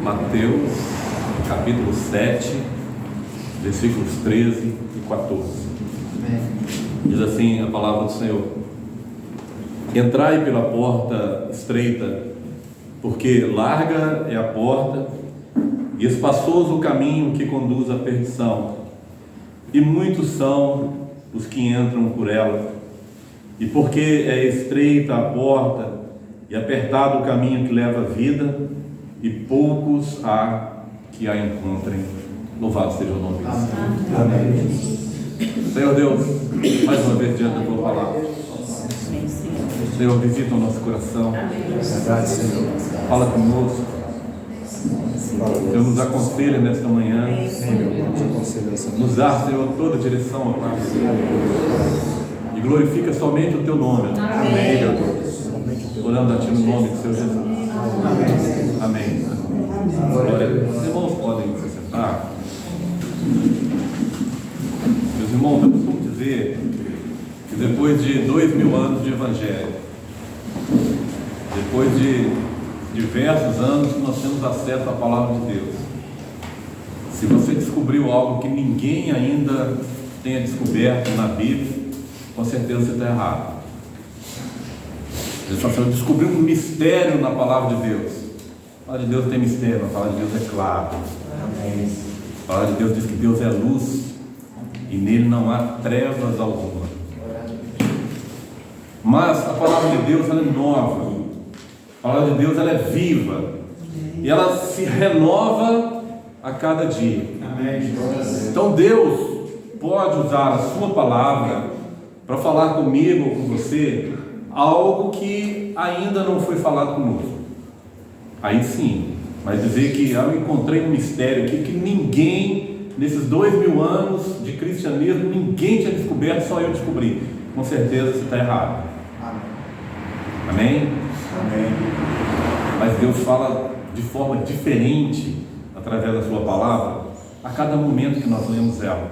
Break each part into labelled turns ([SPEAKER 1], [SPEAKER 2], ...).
[SPEAKER 1] Mateus, capítulo 7, versículos 13 e 14. Diz assim a palavra do Senhor: Entrai pela porta estreita, porque larga é a porta e espaçoso o caminho que conduz à perdição, e muitos são os que entram por ela. E porque é estreita a porta e apertado o caminho que leva à vida, e poucos há que a encontrem. Louvado seja o nome de Deus. Amém. Senhor Deus, mais uma vez diante da tua palavra, Senhor, visita o nosso coração.
[SPEAKER 2] Verdade, Senhor.
[SPEAKER 1] Fala conosco. Senhor, nos aconselha nesta manhã. Nos dá, Senhor, toda a direção, ó Pai. E glorifica somente o teu nome. Amém. Orando a ti no nome do Senhor Jesus. Amém. Amém. Glória a Deus. Os irmãos podem se sentar. Meus irmãos, eu costumo dizer que depois de 2000 anos de evangelho, depois de diversos anos que nós temos acesso à palavra de Deus, se você descobriu algo que ninguém ainda tenha descoberto na Bíblia, com certeza você está errado. Você descobriu um mistério na palavra de Deus. A palavra de Deus tem mistério, a palavra de Deus é clara. A palavra de Deus diz que Deus é luz e nele não há trevas alguma. Mas a palavra de Deus, ela é nova. A palavra de Deus, ela é viva. E ela se renova a cada dia. Então Deus pode usar a sua palavra para falar comigo ou com você algo que ainda não foi falado conosco. Aí sim, mas dizer que eu encontrei um mistério aqui que ninguém, nesses 2000 anos de cristianismo, ninguém tinha descoberto, só eu descobri. Com certeza você está errado. Amém? Amém. Mas Deus fala de forma diferente através da sua palavra a cada momento que nós lemos ela.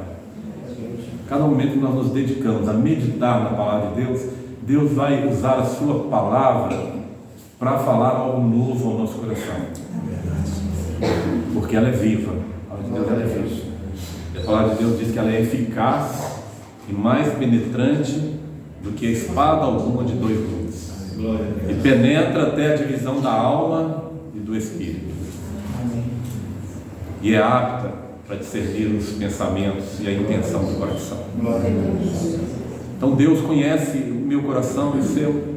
[SPEAKER 1] Cada momento que nós nos dedicamos a meditar na palavra de Deus, Deus vai usar a sua palavra para falar algo novo ao nosso coração. Porque ela é viva. A palavra de Deus, ela é viva. E a palavra de Deus diz que ela é eficaz e mais penetrante do que a espada alguma de dois gumes. E penetra até a divisão da alma e do espírito. E é apta para discernir os pensamentos e a intenção do coração. Então Deus conhece o meu coração e o seu.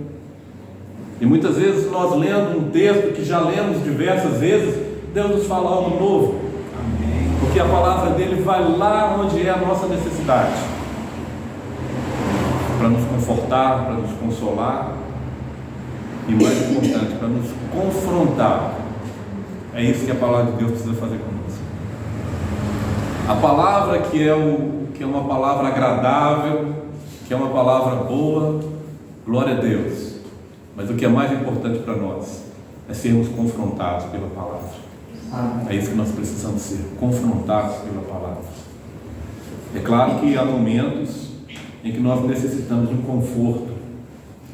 [SPEAKER 1] E muitas vezes nós lendo um texto que já lemos diversas vezes, Deus nos fala algo novo. Porque a palavra dele vai lá onde é a nossa necessidade, para nos confortar, para nos consolar e, mais importante, para nos confrontar. É isso que a palavra de Deus precisa fazer conosco. A palavra que é uma palavra agradável, que é uma palavra boa, glória a Deus. Mas o que é mais importante para nós é sermos confrontados pela palavra. É isso que nós precisamos ser, confrontados pela palavra. É claro que há momentos em que nós necessitamos de um conforto,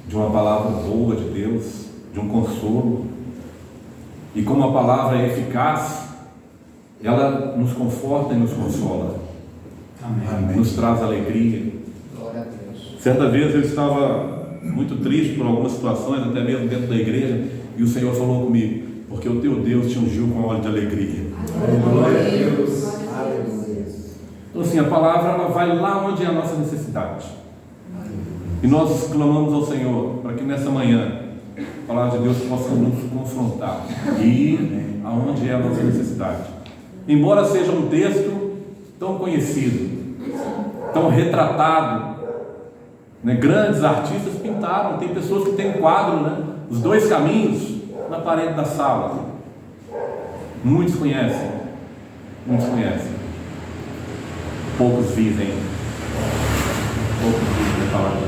[SPEAKER 1] de uma palavra boa de Deus, de um consolo. E como a palavra é eficaz, ela nos conforta e nos consola. Amém. Nos traz alegria. Glória a Deus. Certa vez eu estava muito triste por algumas situações, até mesmo dentro da igreja, e o Senhor falou comigo: porque o teu Deus te ungiu com óleo de alegria. Glória a Deus. Então assim, a palavra ela vai lá onde é a nossa necessidade. E nós clamamos ao Senhor para que nessa manhã a palavra de Deus possa nos confrontar e ir aonde é a nossa necessidade. Embora seja um texto tão conhecido, tão retratado, né? Grandes artistas pintaram, tem pessoas que têm um quadro, né? Os dois caminhos na parede da sala. Muitos conhecem, poucos vivem a palavra de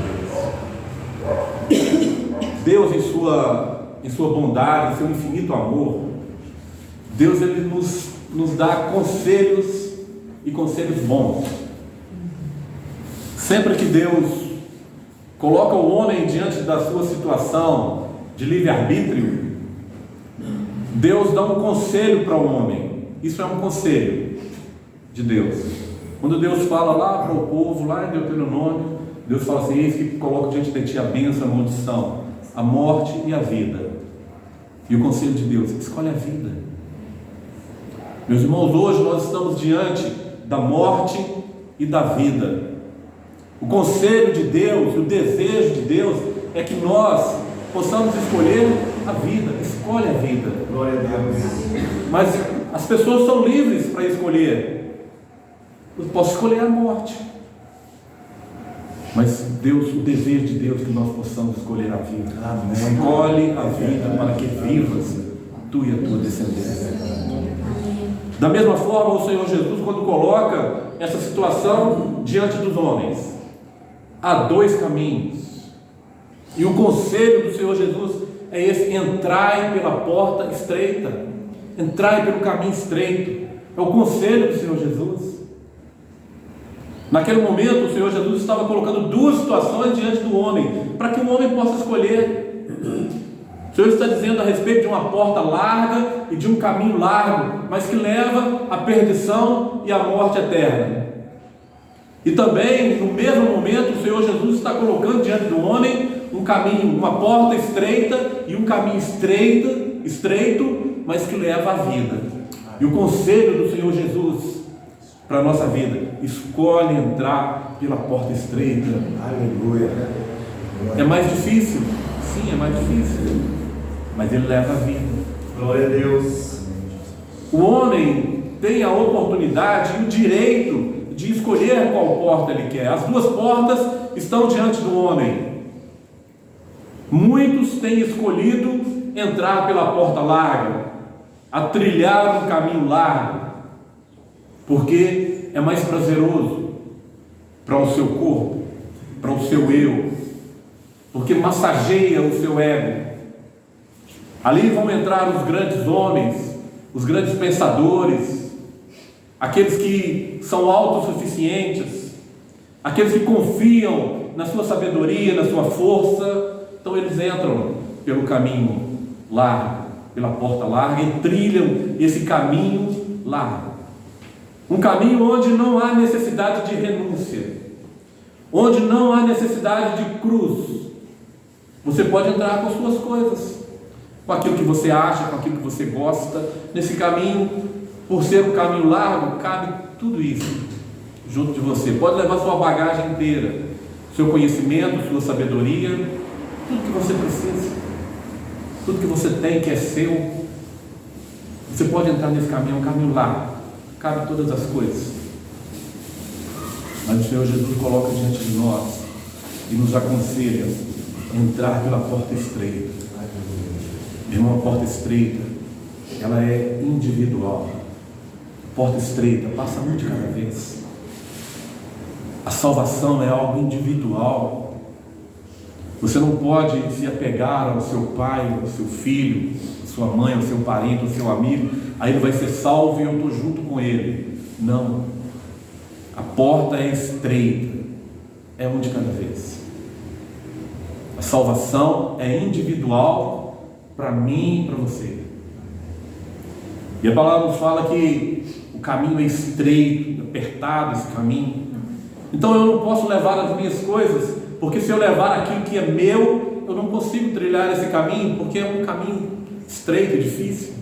[SPEAKER 1] Deus. Deus em sua bondade, em seu infinito amor, Deus ele nos dá conselhos e conselhos bons. Sempre que Deus coloca o homem diante da sua situação de livre-arbítrio, Deus dá um conselho para o homem. Isso é um conselho de Deus. Quando Deus fala lá para o povo, lá em Deuteronômio, Deus fala assim: eis que coloco diante de ti a bênção, a maldição, a morte e a vida. E o conselho de Deus: escolhe a vida. Meus irmãos, hoje nós estamos diante da morte e da vida. O conselho de Deus, o desejo de Deus é que nós possamos escolher a vida. Escolhe a vida.
[SPEAKER 2] Glória a Deus.
[SPEAKER 1] Mas as pessoas são livres para escolher. Eu posso escolher a morte, mas Deus, o desejo de Deus é que nós possamos escolher a vida.
[SPEAKER 2] Amém.
[SPEAKER 1] Escolhe a vida para que vivas tu e a tua descendência. Da mesma forma, o Senhor Jesus, quando coloca essa situação diante dos homens, há dois caminhos, e o conselho do Senhor Jesus é esse: entrai pela porta estreita, entrai pelo caminho estreito. É o conselho do Senhor Jesus. Naquele momento, o Senhor Jesus estava colocando duas situações diante do homem, para que o homem possa escolher. O Senhor está dizendo a respeito de uma porta larga e de um caminho largo, mas que leva à perdição e à morte eterna. E também, no mesmo momento, o Senhor Jesus está colocando diante do homem um caminho, uma porta estreita e um caminho estreito, mas que leva à vida. E o conselho do Senhor Jesus para a nossa vida: escolhe entrar pela porta estreita.
[SPEAKER 2] Aleluia.
[SPEAKER 1] É mais difícil? Sim, é mais difícil, mas ele leva a vida.
[SPEAKER 2] Glória a Deus.
[SPEAKER 1] O homem tem a oportunidade e o direito de escolher qual porta ele quer. As duas portas estão diante do homem. Muitos têm escolhido entrar pela porta larga, a trilhar um caminho largo, porque é mais prazeroso para o seu corpo, para o seu eu, porque massageia o seu ego. Ali vão entrar os grandes homens, os grandes pensadores, aqueles que são autossuficientes, aqueles que confiam na sua sabedoria, na sua força. Então eles entram pelo caminho largo, pela porta larga, e trilham esse caminho largo. Um caminho onde não há necessidade de renúncia, onde não há necessidade de cruz. Você pode entrar com suas coisas, com aquilo que você acha, com aquilo que você gosta. Nesse caminho, por ser um caminho largo, cabe tudo isso junto de você. Pode levar sua bagagem inteira, seu conhecimento, sua sabedoria, tudo que você precisa, tudo que você tem que é seu. Você pode entrar nesse caminho, é um caminho largo, cabe todas as coisas. Mas o Senhor Jesus coloca diante de nós e nos aconselha a entrar pela porta estreita. Irmão, a porta estreita, ela é individual. Porta estreita, passa um de cada vez. A salvação é algo individual. Você não pode se apegar ao seu pai, ao seu filho, à sua mãe, ao seu parente, ao seu amigo. Aí ele vai ser salvo e eu estou junto com ele. Não. A porta é estreita, é um de cada vez. A salvação é individual para mim e para você. E a palavra nos fala que o caminho é estreito, apertado esse caminho. Então eu não posso levar as minhas coisas, porque se eu levar aquilo que é meu, eu não consigo trilhar esse caminho, porque é um caminho estreito e difícil.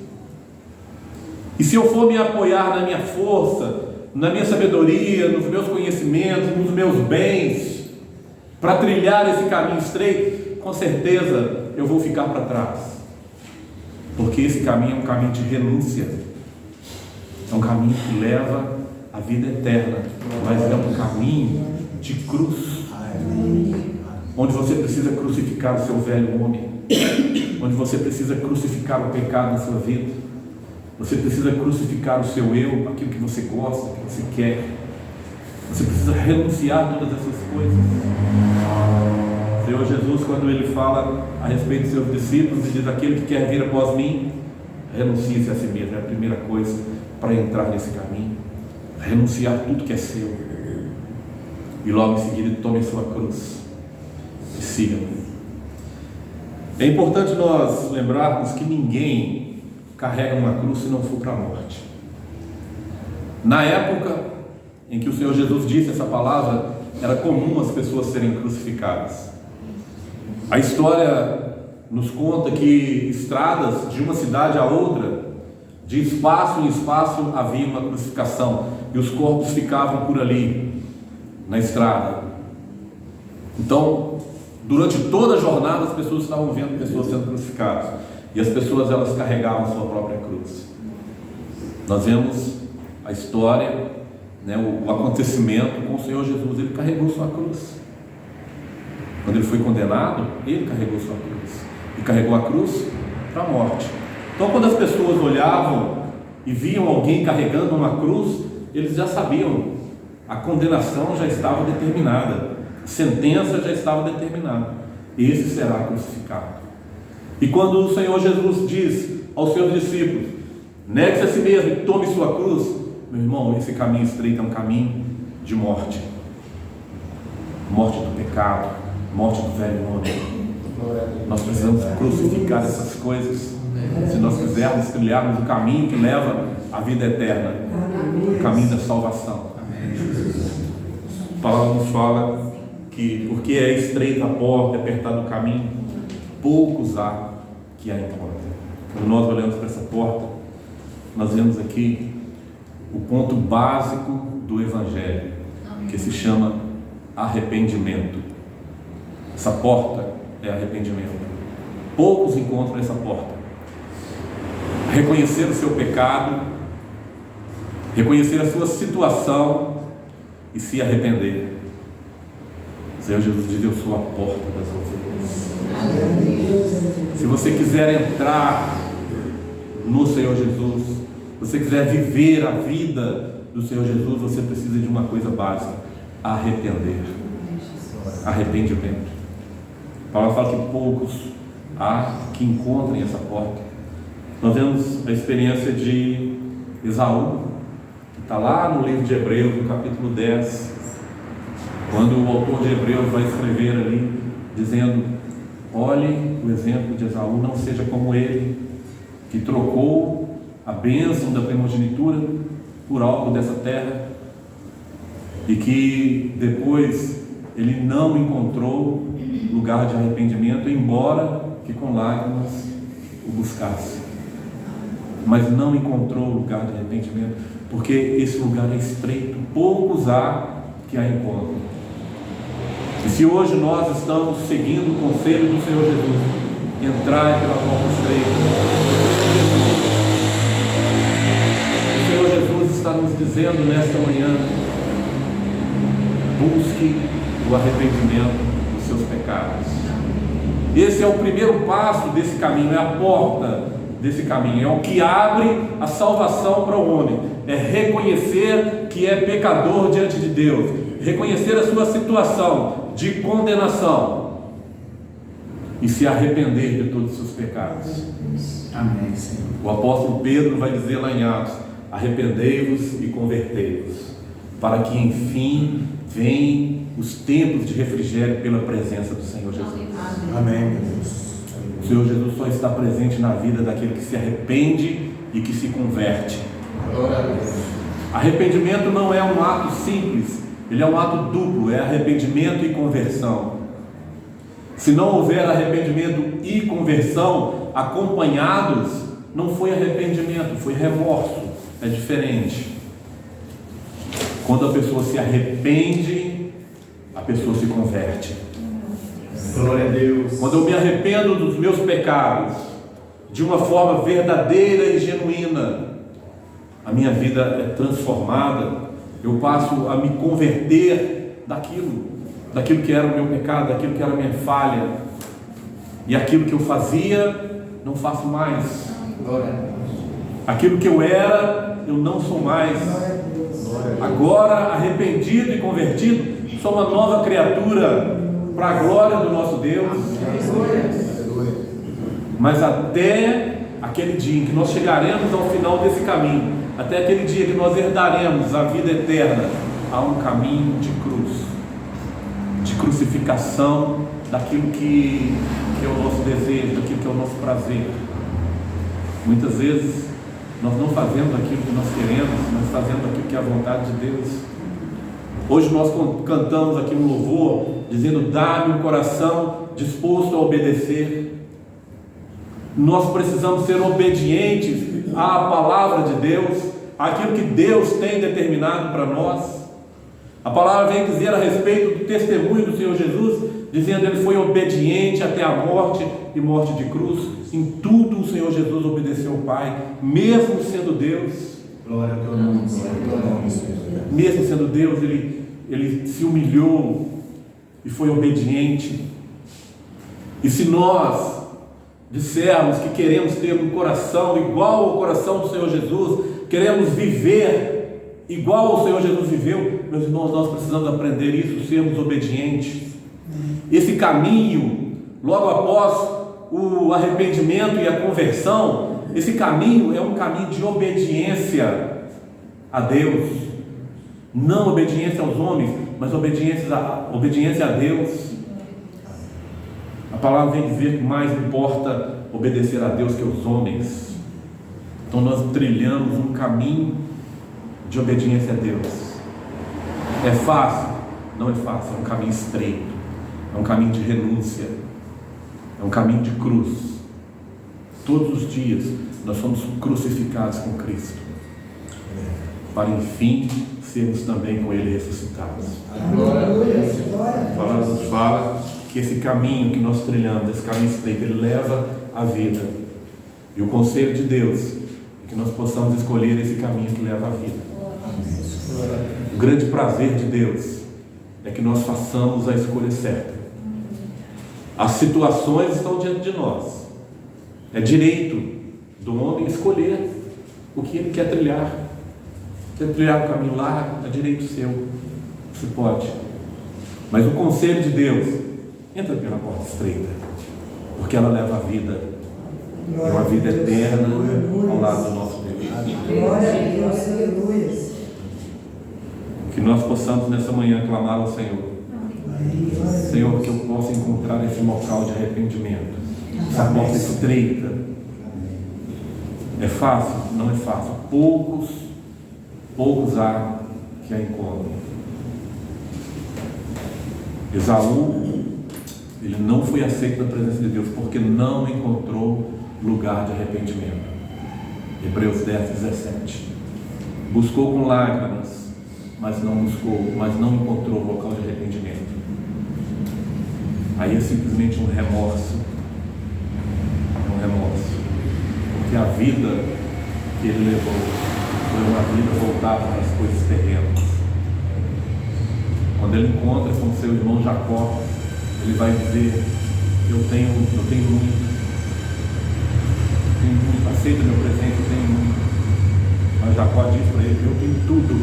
[SPEAKER 1] E se eu for me apoiar na minha força, na minha sabedoria, nos meus conhecimentos, nos meus bens, para trilhar esse caminho estreito, com certeza eu vou ficar para trás, porque esse caminho é um caminho de renúncia, é um caminho que leva à vida eterna, mas é um caminho de cruz, onde você precisa crucificar o seu velho homem, onde você precisa crucificar o pecado na sua vida, você precisa crucificar o seu eu, aquilo que você gosta, que você quer. Você precisa renunciar a todas essas coisas. O Senhor Jesus, quando Ele fala a respeito dos seus discípulos, Ele diz: aquele que quer vir após mim, renuncie-se a si mesmo. É a primeira coisa para entrar nesse caminho. Renunciar tudo que é seu. E logo em seguida, tome a sua cruz e siga-me. É importante nós lembrarmos que ninguém carrega uma cruz se não for para a morte. Na época em que o Senhor Jesus disse essa palavra, era comum as pessoas serem crucificadas. A história nos conta que estradas de uma cidade a outra, de espaço em espaço, havia uma crucificação e os corpos ficavam por ali, na estrada. Então, durante toda a jornada, as pessoas estavam vendo pessoas sendo crucificadas e as pessoas, elas carregavam sua própria cruz. Nós vemos a história, o acontecimento com o Senhor Jesus. Ele carregou sua cruz. Quando ele foi condenado, ele carregou sua cruz e carregou a cruz para a morte. Então, quando as pessoas olhavam e viam alguém carregando uma cruz, eles já sabiam, a condenação já estava determinada, a sentença já estava determinada. Esse será crucificado. E quando o Senhor Jesus diz aos seus discípulos: negue-se a si mesmo e tome sua cruz, meu irmão, esse caminho estreito é um caminho de morte. Morte do pecado, morte do velho homem. Nós precisamos crucificar essas coisas se nós quisermos trilharmos o caminho que leva à vida eterna, o caminho da salvação. A palavra nos fala que porque é estreita a porta, é apertado o caminho, poucos há que a encontrem. Quando nós olhamos para essa porta, nós vemos aqui o ponto básico do Evangelho, que se chama arrependimento. Essa porta é arrependimento. Poucos encontram essa porta. Reconhecer o seu pecado, reconhecer a sua situação e se arrepender. O Senhor Jesus diz: eu sou a porta das ovelhas. Se você quiser entrar no Senhor Jesus, se você quiser viver a vida do Senhor Jesus, você precisa de uma coisa básica: arrepender. Arrependimento. A palavra fala que poucos há que encontrem essa porta. Nós vemos a experiência de Esaú, que está lá no livro de Hebreus, no capítulo 10, quando o autor de Hebreus vai escrever ali, dizendo: olhe o exemplo de Esaú, não seja como ele, que trocou a bênção da primogenitura por algo dessa terra, e que depois ele não encontrou lugar de arrependimento, embora que com lágrimas o buscasse, mas não encontrou lugar de arrependimento, porque esse lugar é estreito, poucos há que a encontram. E se hoje nós estamos seguindo o conselho do Senhor Jesus, entrar pela porta estreita, o Senhor Jesus está nos dizendo nesta manhã: busque o arrependimento dos seus pecados. Esse é o primeiro passo desse caminho, é a porta desse caminho, é o que abre a salvação para o homem, é reconhecer que é pecador diante de Deus, reconhecer a sua situação de condenação e se arrepender de todos os seus pecados.
[SPEAKER 2] Amém, Senhor.
[SPEAKER 1] O apóstolo Pedro vai dizer lá em Atos: arrependei-vos e convertei-vos, para que enfim venham os tempos de refrigério pela presença do Senhor Jesus.
[SPEAKER 2] Amém, meu Deus.
[SPEAKER 1] O Senhor Jesus só está presente na vida daquele que se arrepende e que se converte.
[SPEAKER 2] Glória a Deus.
[SPEAKER 1] Arrependimento não é um ato simples, ele é um ato duplo, é arrependimento e conversão. Se não houver arrependimento e conversão acompanhados, não foi arrependimento, foi remorso, é diferente. Quando a pessoa se arrepende, a pessoa se converte.
[SPEAKER 2] Glória a Deus.
[SPEAKER 1] Quando eu me arrependo dos meus pecados de uma forma verdadeira e genuína, a minha vida é transformada. Eu passo a me converter daquilo que era o meu pecado, daquilo que era a minha falha, e aquilo que eu fazia, não faço mais.
[SPEAKER 2] Glória a Deus.
[SPEAKER 1] Aquilo que eu era, eu não sou mais. Agora, arrependido e convertido, sou uma nova criatura para a glória do nosso Deus. Mas até aquele dia em que nós chegaremos ao final desse caminho, até aquele dia que nós herdaremos a vida eterna, há um caminho de cruz, de crucificação daquilo que é o nosso desejo, daquilo que é o nosso prazer. Muitas vezes nós não fazemos aquilo que nós queremos, mas fazemos aquilo que é a vontade de Deus. Hoje nós cantamos aqui um louvor dizendo: dá-me um coração disposto a obedecer. Nós precisamos ser obedientes à palavra de Deus, àquilo que Deus tem determinado para nós. A palavra vem dizer a respeito do testemunho do Senhor Jesus, dizendo que ele foi obediente até a morte e morte de cruz. Em tudo o Senhor Jesus obedeceu ao Pai, mesmo sendo Deus.
[SPEAKER 2] Glória ao teu nome, Senhor.
[SPEAKER 1] Mesmo sendo Deus, ele se humilhou e foi obediente. E se nós dissermos que queremos ter um coração igual ao coração do Senhor Jesus, queremos viver igual ao Senhor Jesus viveu, meus irmãos, nós precisamos aprender isso, sermos obedientes. Esse caminho, logo após o arrependimento e a conversão, esse caminho é um caminho de obediência a Deus, não obediência aos homens, mas obediência a Deus. A palavra vem dizer que mais importa obedecer a Deus que aos homens. Então nós trilhamos um caminho de obediência a Deus. É fácil? Não é fácil, é um caminho estreito, é um caminho de renúncia, é um caminho de cruz. Todos os dias nós somos crucificados com Cristo, para enfim sermos também com Ele ressuscitados. A palavra nos fala que esse caminho que nós trilhamos, esse caminho estreito, ele leva à vida. E o conselho de Deus é que nós possamos escolher esse caminho que leva à vida. O grande prazer de Deus é que nós façamos a escolha certa. As situações estão diante de nós. É direito do homem escolher o que ele quer trilhar. Quer trilhar o caminho largo, é direito seu. Você pode. Mas o conselho de Deus: entra pela porta estreita, porque ela leva a vida. É uma vida eterna ao lado do nosso Deus.
[SPEAKER 3] Glória a Deus, aleluia.
[SPEAKER 1] Que nós possamos nessa manhã clamar ao Senhor. Senhor, que eu possa encontrar esse local de arrependimento, essa porta estreita. É fácil? Não é fácil. Poucos há que a encontram. Esaú, ele não foi aceito na presença de Deus porque não encontrou lugar de arrependimento. Hebreus 10:17. Buscou com lágrimas, mas não encontrou local de arrependimento. Aí é simplesmente um remorso. Porque a vida que ele levou foi uma vida voltada para as coisas terrenas. Quando ele encontra com seu irmão Jacó, ele vai dizer: eu tenho muito, aceita meu presente, eu tenho muito. Mas Jacó diz para ele: eu tenho tudo,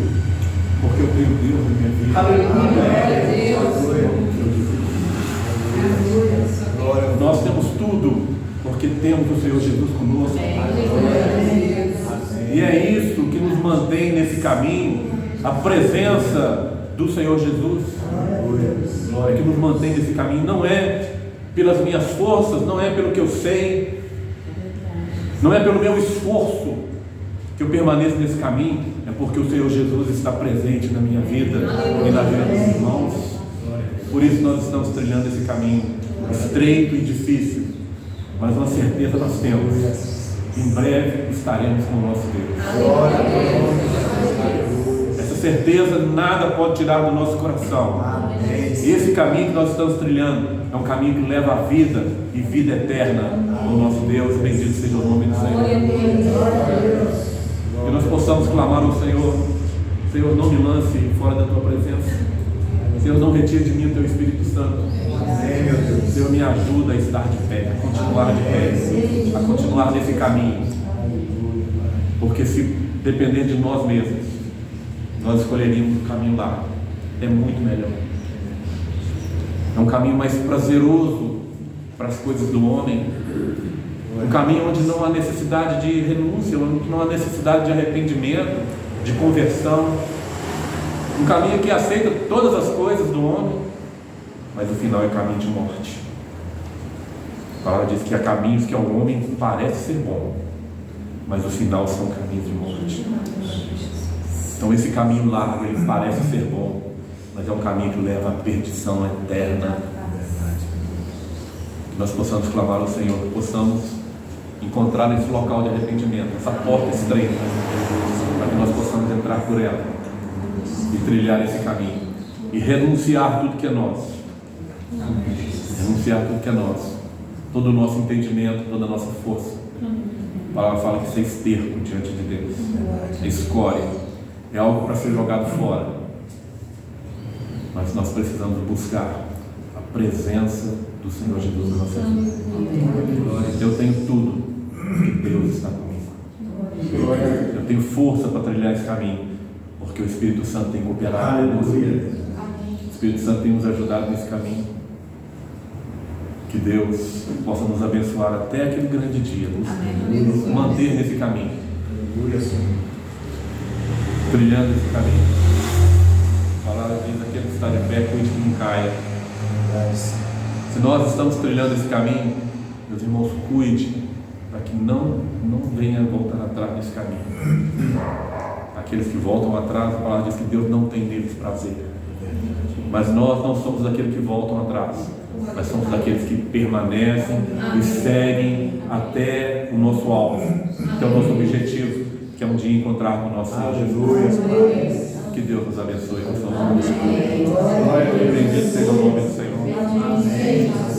[SPEAKER 1] porque eu tenho Deus na minha vida. Aleluia. Nós temos tudo, porque temos o Senhor Jesus conosco. E é isso que nos mantém nesse caminho, a presença do Senhor Jesus. É que nos mantém nesse caminho. Não é pelas minhas forças, não é pelo que eu sei, não é pelo meu esforço que eu permaneço nesse caminho, é porque o Senhor Jesus está presente na minha vida e na vida dos irmãos. Por isso nós estamos trilhando esse caminho estreito e difícil, mas uma certeza nós temos: em breve estaremos com o nosso Deus. Essa certeza nada pode tirar do nosso coração. Esse caminho que nós estamos trilhando é um caminho que leva à vida e vida eterna ao nosso Deus. Bendito seja o nome do Senhor. Que nós possamos clamar ao Senhor: Senhor, não me lance fora da tua presença. Senhor, não retire de mim o teu Espírito Santo. Senhor, me ajuda a estar de pé, a continuar de pé, a continuar nesse caminho. Porque se depender de nós mesmos, nós escolheríamos o caminho largo. É muito melhor. É um caminho mais prazeroso para as coisas do homem. Um caminho onde não há necessidade de renúncia, onde não há necessidade de arrependimento, de conversão. Um caminho que aceita todas as coisas do homem, mas o final é caminho de morte. A palavra diz que há caminhos que ao homem parece ser bom, mas o final são caminhos de morte. Então esse caminho largo, ele parece ser bom, mas é um caminho que leva à perdição eterna. Que nós possamos clamar ao Senhor, que possamos encontrar nesse local de arrependimento, essa porta estreita, para que nós possamos entrar por ela e trilhar esse caminho e renunciar tudo que é nosso. Renunciar tudo que é nosso, todo o nosso entendimento, toda a nossa força. A palavra fala que isso é esterco diante de Deus, é escória, é algo para ser jogado fora. Mas nós precisamos buscar a presença do Senhor Jesus na nossa vida. Eu tenho tudo, porque Deus está comigo. Eu tenho força para trilhar esse caminho, porque o Espírito Santo tem cooperado conosco. O Espírito Santo tem nos ajudado nesse caminho. Que Deus possa nos abençoar até aquele grande dia, nos manter nesse caminho, trilhando esse caminho. A palavra diz: aquele que está de pé, cuide que não caia. Se nós estamos trilhando esse caminho, meus irmãos, cuide para que não venha voltar atrás desse caminho. Aqueles que voltam atrás, a palavra diz que Deus não tem neles prazer. Mas nós não somos daqueles que voltam atrás, mas somos daqueles que permanecem e seguem até o nosso alvo, que é o nosso objetivo, que é um dia encontrar com o nosso Senhor Jesus. Que Deus nos abençoe com sua mão. Bendito seja o nome do Senhor.